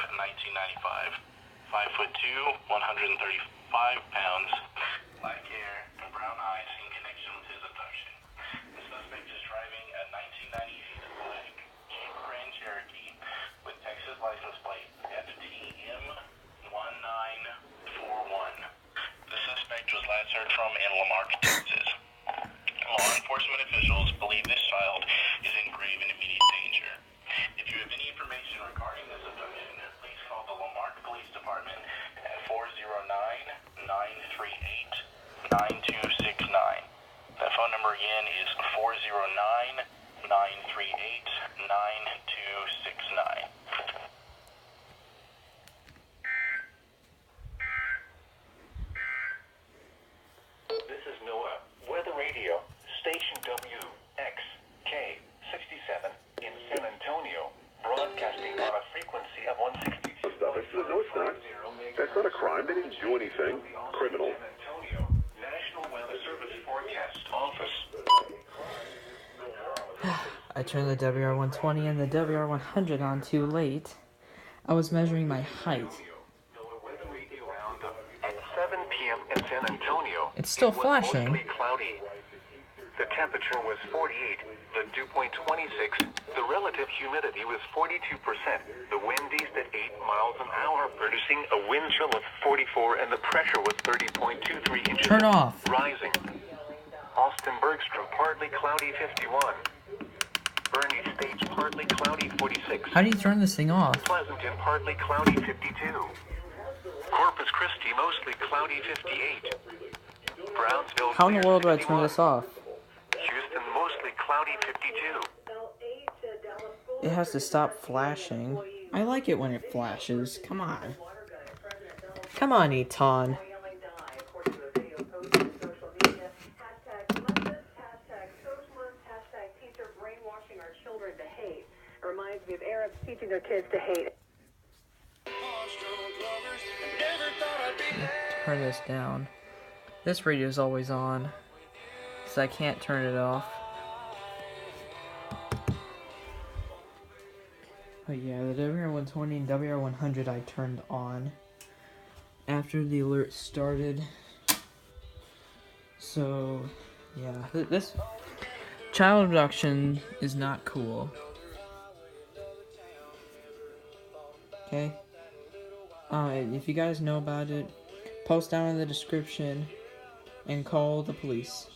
1995. 5'2", 135 pounds, black hair, and brown eyes in connection with his abduction. The suspect is driving a 1998 black Jeep Grand Cherokee with Texas license plate FTM1941. The suspect was last heard from in Lamar, Texas. Law enforcement officials believe this child is in grave and immediate danger. If you have any information regarding this abduction, please call the Lamar Police Department at 409-938-9269. That phone number again is 409-938-9269. This is Noah, Weather Radio, Station WXK67 in San Antonio, broadcasting on a frequency of 162. No, it's not. That's not a crime. They didn't do anything criminal. San Antonio, National Weather Service Forecast Office. I turned the WR120 and the WR100 on too late. I was measuring my height. At 7 p.m. in San Antonio, It's still it was flashing. mostly cloudy. The temperature was 48, the dew point 26, the relative humidity was 42%, the wind east at 8 miles an hour, producing a wind chill of 44, and the pressure was 30.23 inches. Turn off. Rising. Austin Bergstrom, partly cloudy 51. Bernie Stage, partly cloudy 46. How do you turn this thing off? Pleasanton, partly cloudy 52. Corpus Christi, mostly cloudy 58. Brownsville, How in the clear world do I 61. turn this off? Houston, mostly cloudy 52. It has to stop flashing. I like it when it flashes. Come on. Come on, Eton. Reminds me of Arabs teaching their kids to hate. Turn this down. This radio is always on, because I can't turn it off. But yeah, the WR120 and WR100 I turned on after the alert started. So, yeah, this child abduction is not cool. Okay? If you guys know about it, post down in the description and call the police.